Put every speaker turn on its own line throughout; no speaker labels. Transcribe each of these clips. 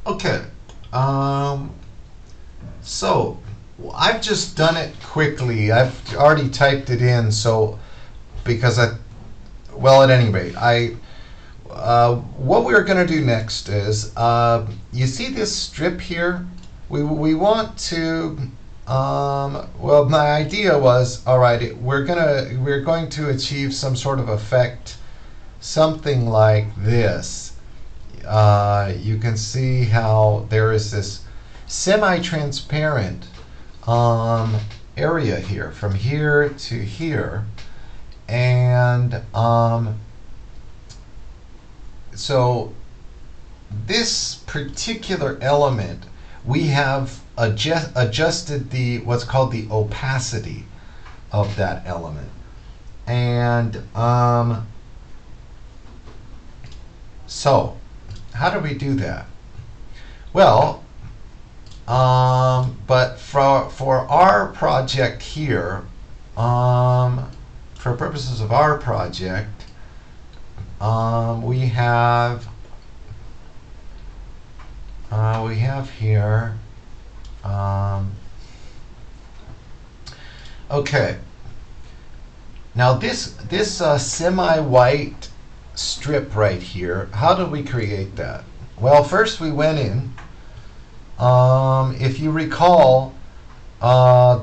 Okay, so I've just done it quickly. I've already typed it in, so because well, at any rate, what we're going to do next is, you see this strip here? We want to, well, my idea was, all right, we're going to achieve some sort of effect, something like this. You can see how there is this semi-transparent area here, from here to here, and so this particular element, we have adjusted what's called the opacity of that element, and so how do we do that? Well, but for our project here, for purposes of our project, we have here, okay. Now this semi-white strip right here, how did we create that? Well, first we went in. If you recall,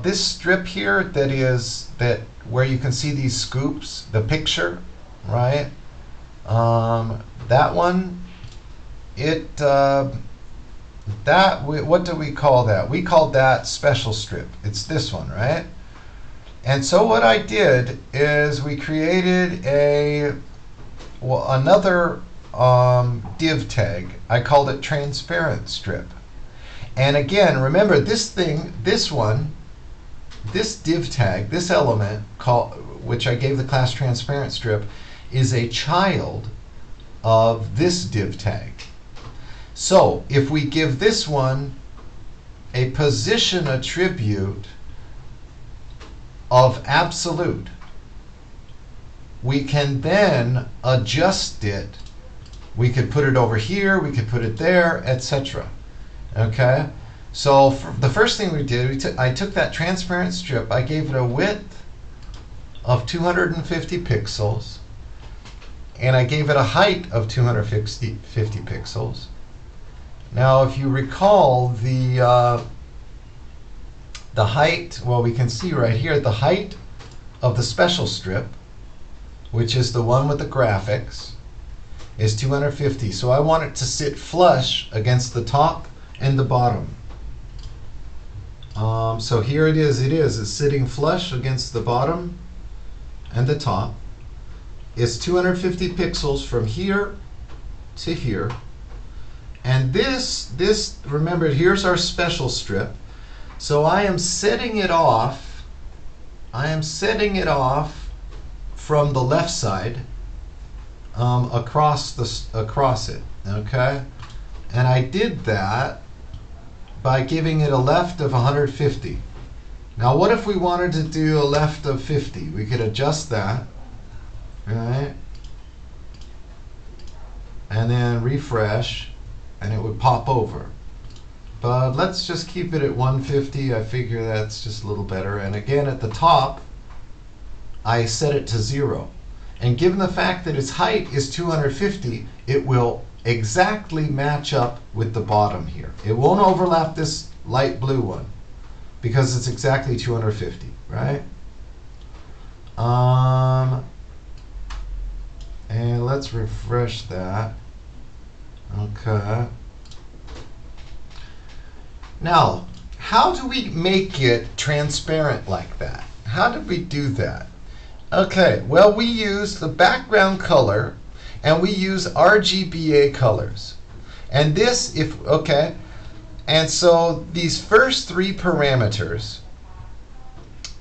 this strip here that where you can see these scoops, the picture, right? That one, what do we call that? We called that special strip. It's this one, right? And so what I did is we created another div tag. I called it transparent strip. And again, remember this div tag, this element which I gave the class transparent strip, is a child of this div tag. So if we give this one a position attribute of absolute, we can then adjust it. We could put it over here, we could put it there, etc. Okay? So the first thing we did, I took that transparent strip, I gave it a width of 250 pixels, and I gave it a height of 250 pixels. Now, if you recall, the height, well, we can see right here, the height of the special strip, which is the one with the graphics, is 250. So I want it to sit flush against the top and the bottom. So here it is. It's sitting flush against the bottom and the top. It's 250 pixels from here to here. And this, remember, here's our special strip. So I am setting it off. From the left side across it. Okay, and I did that by giving it a left of 150. Now, what if we wanted to do a left of 50? We could adjust that, right? And then refresh, and it would pop over. But let's just keep it at 150. I figure that's just a little better. And again, at the top, I set it to 0. And given the fact that its height is 250, it will exactly match up with the bottom here. It won't overlap this light blue one because it's exactly 250, right? And let's refresh that. Okay. Now, how do we make it transparent like that? How did we do that? Okay, well, we use the background color and we use rgba colors. And this, okay, and so these first three parameters,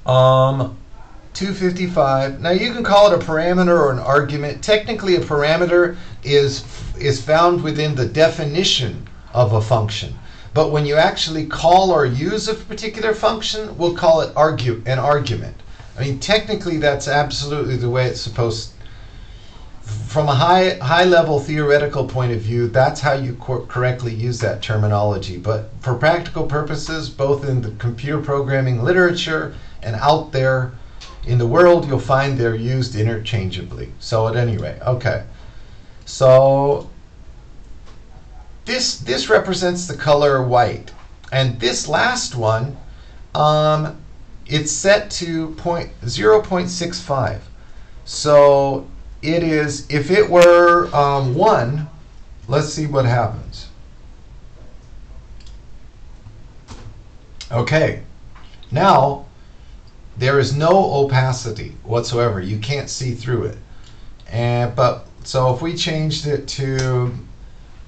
255, now you can call it a parameter or an argument. Technically, a parameter is found within the definition of a function. But when you actually call or use a particular function, we'll call it an argument. I mean, technically, that's absolutely the way it's supposed from a high level theoretical point of view, that's how you correctly use that terminology. But for practical purposes, both in the computer programming literature and out there in the world, you'll find they're used interchangeably. So at any rate, okay. So this represents the color white, and this last one, it's set to 0.65. So it is, if it were 1, let's see what happens. Okay, now there is no opacity whatsoever. You can't see through it. But so if we changed it to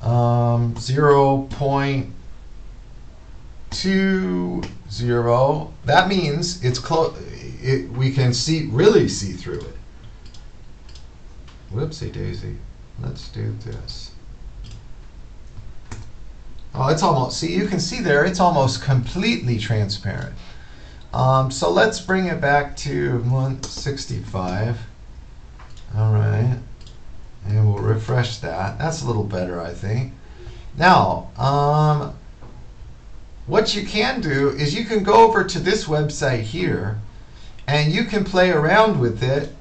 0.20, that means it's close. We can really see through it. Whoopsie daisy. Let's do this. Oh, it's almost, see, you can see there, it's almost completely transparent. So let's bring it back to 165. All right. And we'll refresh that. That's a little better, I think. Now, what you can do is you can go over to this website here, and you can play around with it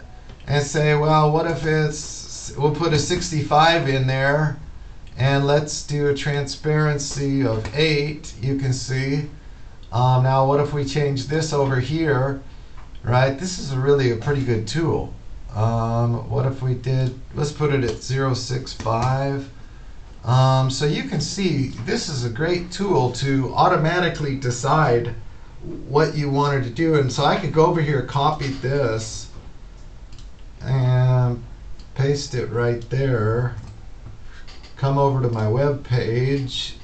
and say, well, what if we'll put a 65 in there, and let's do a transparency of 8, you can see. Now, what if we change this over here, right? This is really a pretty good tool. What if we did, let's put it at 0.65. So you can see this is a great tool to automatically decide what you wanted to do. And so I could go over here, copy this, and paste it right there. Come over to my web page,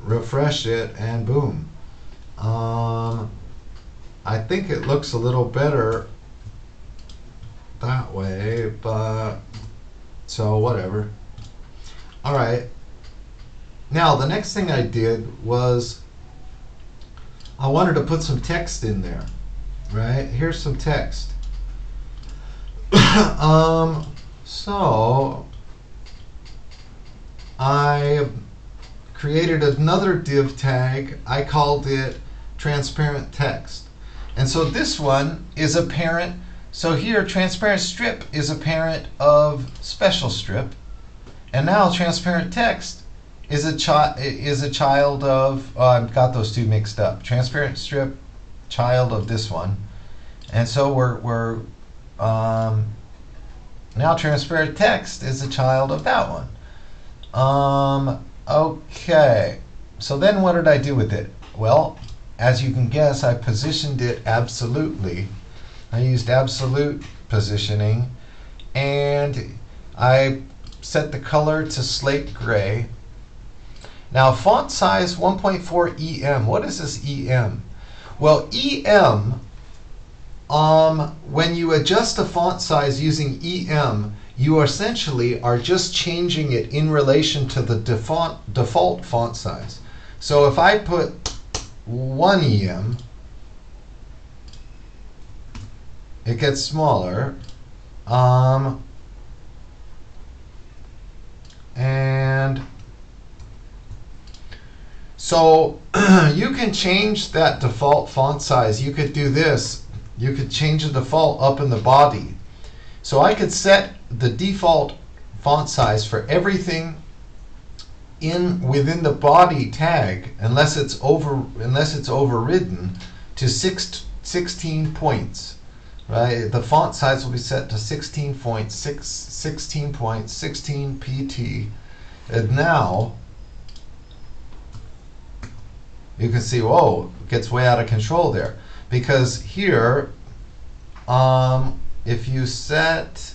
refresh it, and boom. I think it looks a little better that way, but so whatever. All right. Now the next thing I did was I wanted to put some text in there. Right? Here's some text. So I created another div tag. I called it transparent text. And so this one is a parent. So here, transparent strip is a parent of special strip. And now transparent text is a child of, I've got those two mixed up. Transparent strip, child of this one. And so we're now transparent text is a child of that one. Okay, so then what did I do with it? Well, as you can guess, I positioned it absolutely. I used absolute positioning, and I set the color to slate gray. Now font size 1.4 EM. What is this EM? Well, EM, when you adjust the font size using EM, you essentially are just changing it in relation to the default font size. So if I put 1 EM, it gets smaller. And so you can change that default font size. You could do this. You could change the default up in the body. So I could set the default font size for everything within the body tag, unless it's overridden, to 16 points. Right? The font size will be set to 16 points, 16 pt. And now you can see, whoa, it gets way out of control there. Because here, if you set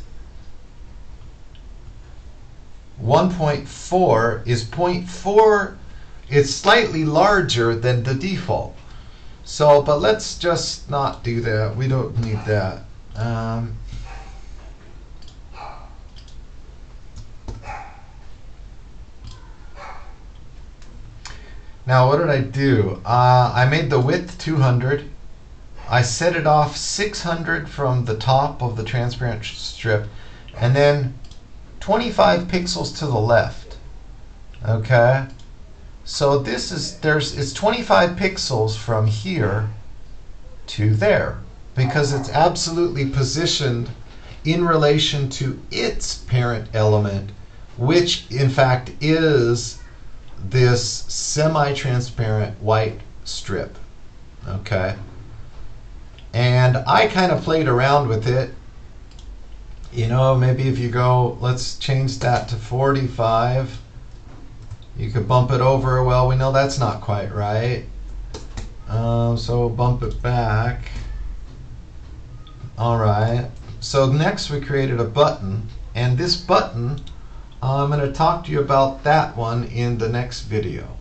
1.4 is 0.4, it's slightly larger than the default. So, but let's just not do that. We don't need that. Now, what did I do? I made the width 200, I set it off 600 from the top of the transparent strip, and then 25 pixels to the left. Okay, so this is it's 25 pixels from here to there, because it's absolutely positioned in relation to its parent element, which in fact is this semi-transparent white strip. Okay, and I kind of played around with it. You know, maybe if you go, let's change that to 45. You could bump it over. Well, we know that's not quite right. So bump it back. All right. So next we created a button. And this button, I'm going to talk to you about that one in the next video.